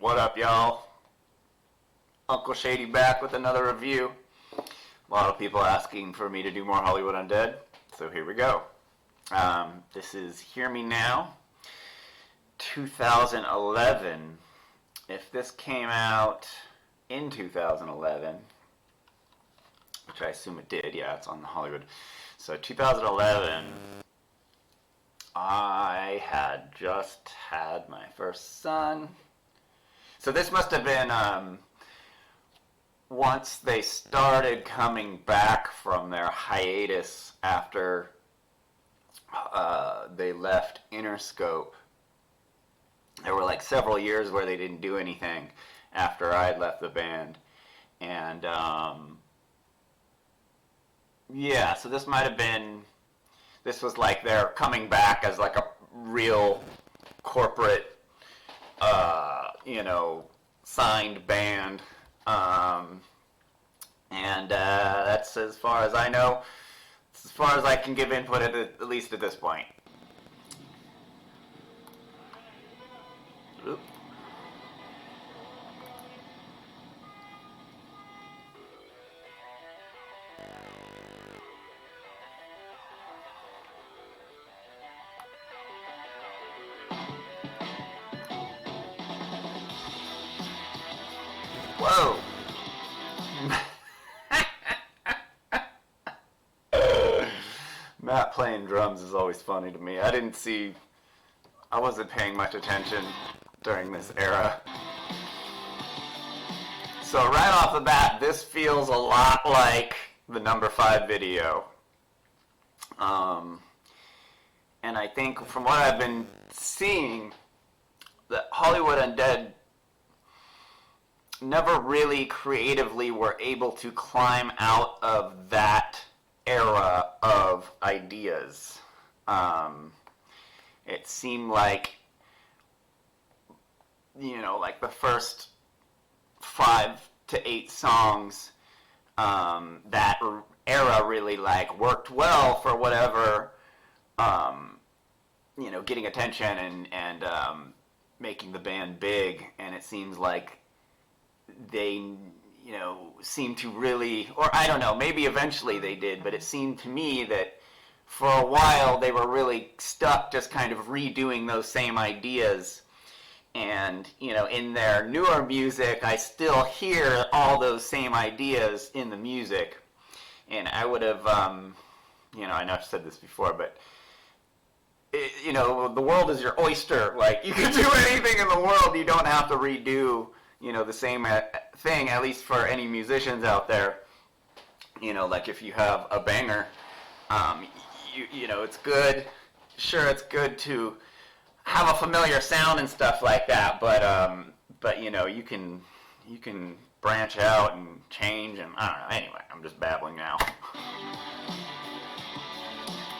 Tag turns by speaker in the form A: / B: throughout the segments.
A: What up, y'all? Uncle Shady back with another review. A lot of people asking for me to do more Hollywood Undead, so here we go. This is Hear Me Now, 2011. If this came out in 2011, which I assume it did, yeah, it's on the Hollywood. So 2011, I had just had my first son. So this must have been once they started coming back from their hiatus after they left Interscope. There were like several years where they didn't do anything after I had left the band. And yeah, so this might have been, this was like they're coming back as like a real corporate, signed band. That's as far as I know, as far as I can give input at least at this point. Oop. Whoa! Matt playing drums is always funny to me. I wasn't paying much attention during this era. So right off the bat, this feels a lot like the number 5 video. And I think from what I've been seeing, that Hollywood Undead never really creatively were able to climb out of that era of ideas. It seemed like, like the first 5 to 8 songs, that era really like worked well for whatever, getting attention and making the band big. And it seems like they, seemed to really, or I don't know, maybe eventually they did, but it seemed to me that for a while they were really stuck just kind of redoing those same ideas. And, in their newer music, I still hear all those same ideas in the music. And I would have, I know I've said this before, but, the world is your oyster. Like, you can do anything in the world. You don't have to redo, the same thing, at least for any musicians out there. Like if you have a banger, it's good. Sure, it's good to have a familiar sound and stuff like that, but you can branch out and change, and I don't know. Anyway, I'm just babbling now.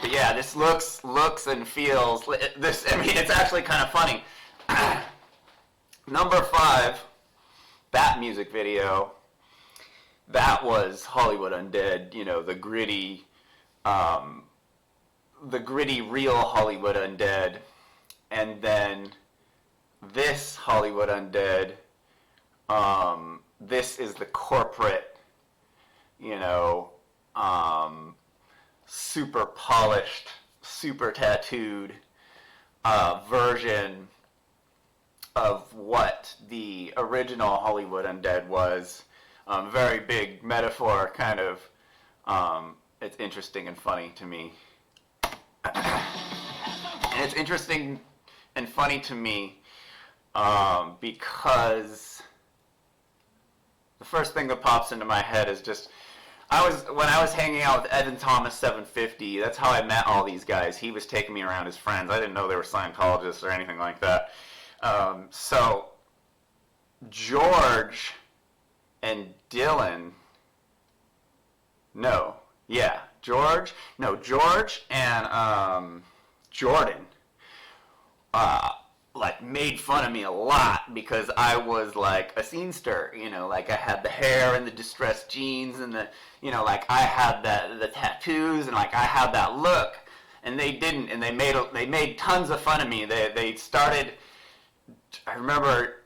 A: But yeah, this looks and feels this. I mean, it's actually kind of funny. Number 5, that music video, that was Hollywood Undead. The gritty real Hollywood Undead. And then this Hollywood Undead, this is the corporate, super polished, super tattooed version of what the original Hollywood Undead was. Very big metaphor, kind of. It's interesting and funny to me. And it's interesting and funny to me because the first thing that pops into my head is just when I was hanging out with Evan Thomas 750, that's how I met all these guys. He was taking me around as friends. I didn't know they were Scientologists or anything like that. So George and Dylan, George and Jordan like made fun of me a lot because I was like a scenester, like I had the hair and the distressed jeans and the, like I had the tattoos and like I had that look, and they didn't, and they made tons of fun of me. They started, I remember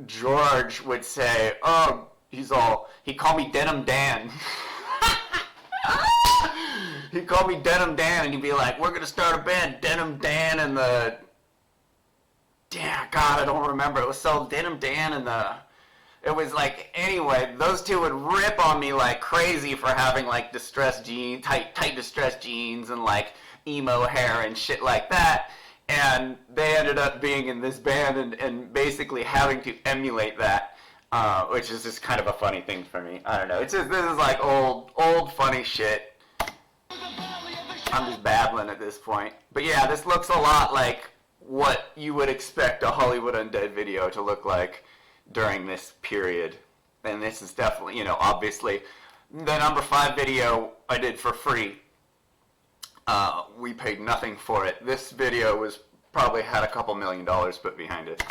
A: George would say, oh, he called me Denim Dan. He'd call me Denim Dan, and he'd be like, we're going to start a band, Denim Dan and the... Yeah, God, I don't remember. It was so Denim Dan and the... It was like, anyway, those two would rip on me like crazy for having like distressed jeans, tight distressed jeans and like emo hair and shit like that. And they ended up being in this band and basically having to emulate that, which is just kind of a funny thing for me. I don't know. This is like old funny shit. I'm just babbling at this point. But yeah, this looks a lot like what you would expect a Hollywood Undead video to look like during this period. And this is definitely, obviously, the number 5 video I did for free. We paid nothing for it. This video probably had a couple $1 million put behind it.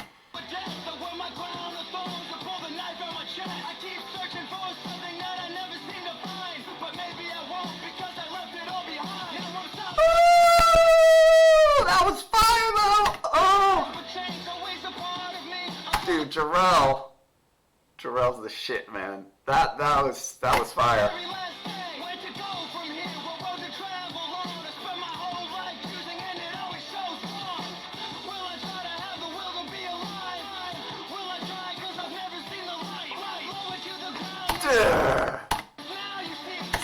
A: That was fire though! Oh! Dude, Jarrell's the shit, man. That was fire.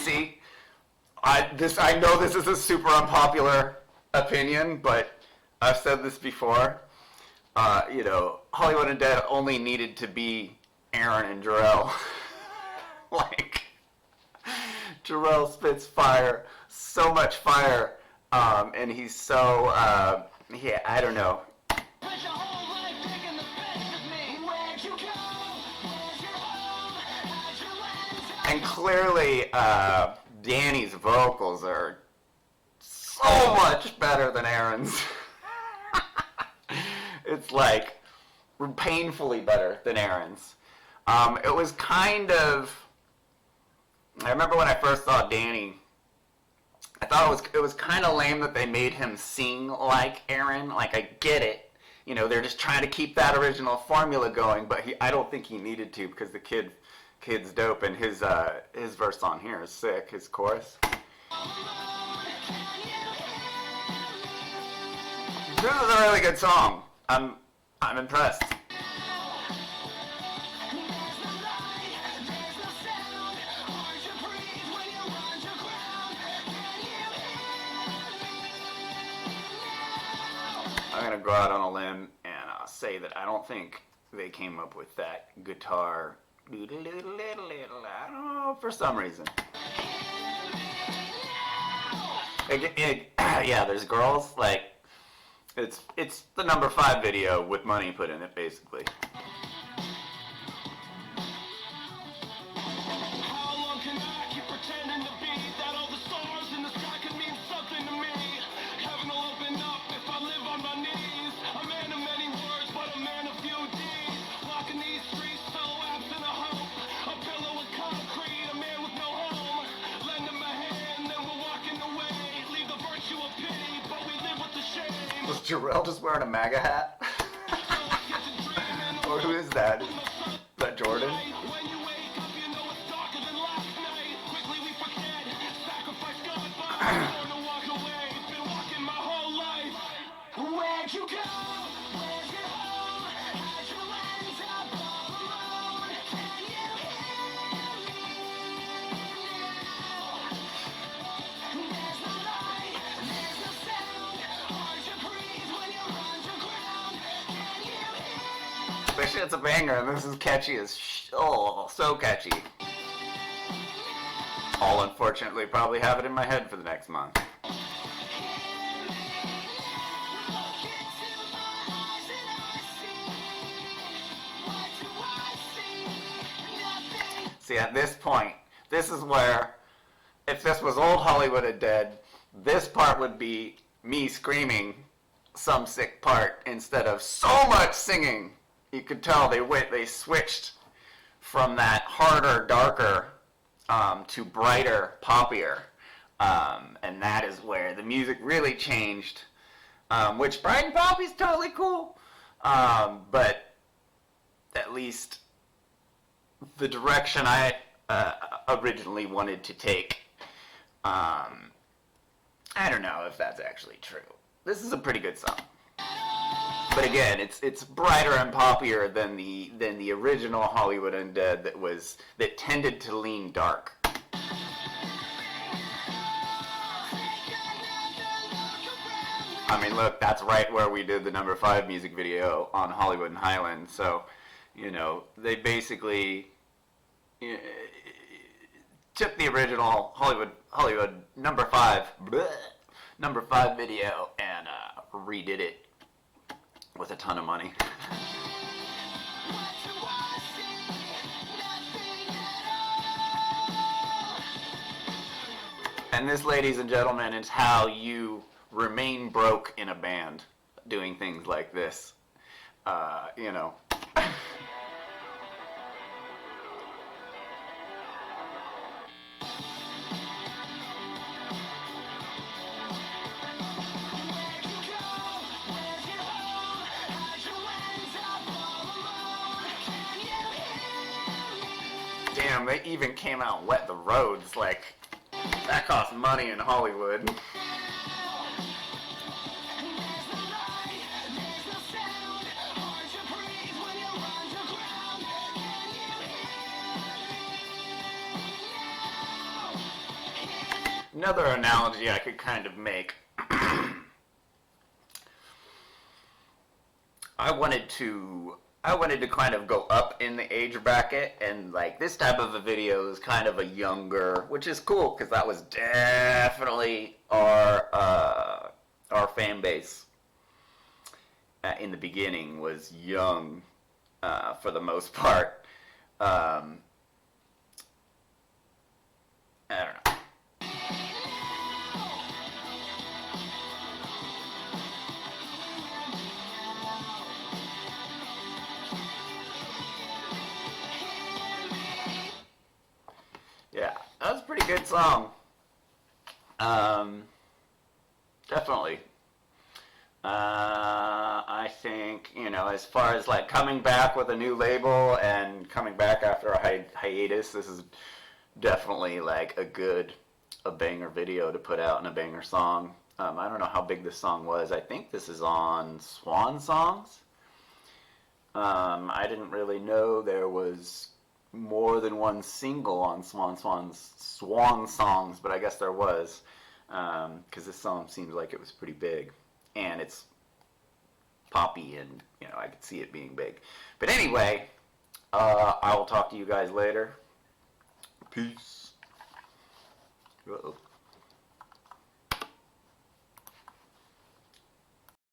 A: See, I know this is a super unpopular opinion, but I've said this before. Hollywood Undead only needed to be Aaron and Jarrell. Like, Jarrell spits fire, so much fire, and he's so, I don't know. And clearly, Danny's vocals are so much better than Aaron's. It's like painfully better than Aaron's. It was kind of... I remember when I first saw Danny, I thought it was kind of lame that they made him sing like Aaron. Like, I get it. They're just trying to keep that original formula going, but I don't think he needed to because the kid's dope, and his verse on here is sick, his chorus. This is a really good song. I'm impressed. I'm gonna go out on a limb and say that I don't think they came up with that guitar. I don't know, for some reason. Yeah, there's girls, like, it's the number 5 video with money put in it, basically. How long can I keep pretending to be that all the stars in the sky can mean something to me? Heaven will open up if I live on my knees. A man of many words, but a man of few deeds. Walking these streets so absent of hope. A pillow of concrete, a man with no home. Lend him a hand, then we're walking away. Leave the virtue of pity, but we live with the shame. Was Jarrell just wearing a MAGA hat? Or who is that? Is that Jordan? This shit's a banger, and this is catchy as so catchy. I'll unfortunately probably have it in my head for the next month. See, at this point, this is where, if this was old Hollywood Undead, this part would be me screaming some sick part instead of so much singing. You could tell they switched from that harder, darker to brighter, poppier, and that is where the music really changed. Which bright and poppy is totally cool, but at least least the direction I originally wanted to take. I don't know if that's actually true. This is a pretty good song. But again, it's brighter and poppier than the original Hollywood Undead that tended to lean dark. I mean, look, that's right where we did the number 5 music video on Hollywood and Highland. So, you know, they basically took the original Hollywood number 5 video and redid it with a ton of money. And this, ladies and gentlemen, is how you remain broke in a band, doing things like this. You know. Damn, they even came out and wet the roads. Like, that costs money in Hollywood. Another analogy I could kind of make. I wanted to kind of go up in the age bracket, and like this type of a video is kind of a younger, which is cool because that was definitely our fan base in the beginning was young for the most part. I don't know. Yeah, that was a pretty good song. Definitely. I think, you know, as far as like coming back with a new label and coming back after a hiatus, this is definitely like a banger video to put out and a banger song. I don't know how big this song was. I think this is on Swan Songs. I didn't really know there was more than one single on Swan Songs, but I guess there was, because this song seems like it was pretty big, and it's poppy, and you know I could see it being big. But anyway, I will talk to you guys later. Peace. Uh-oh.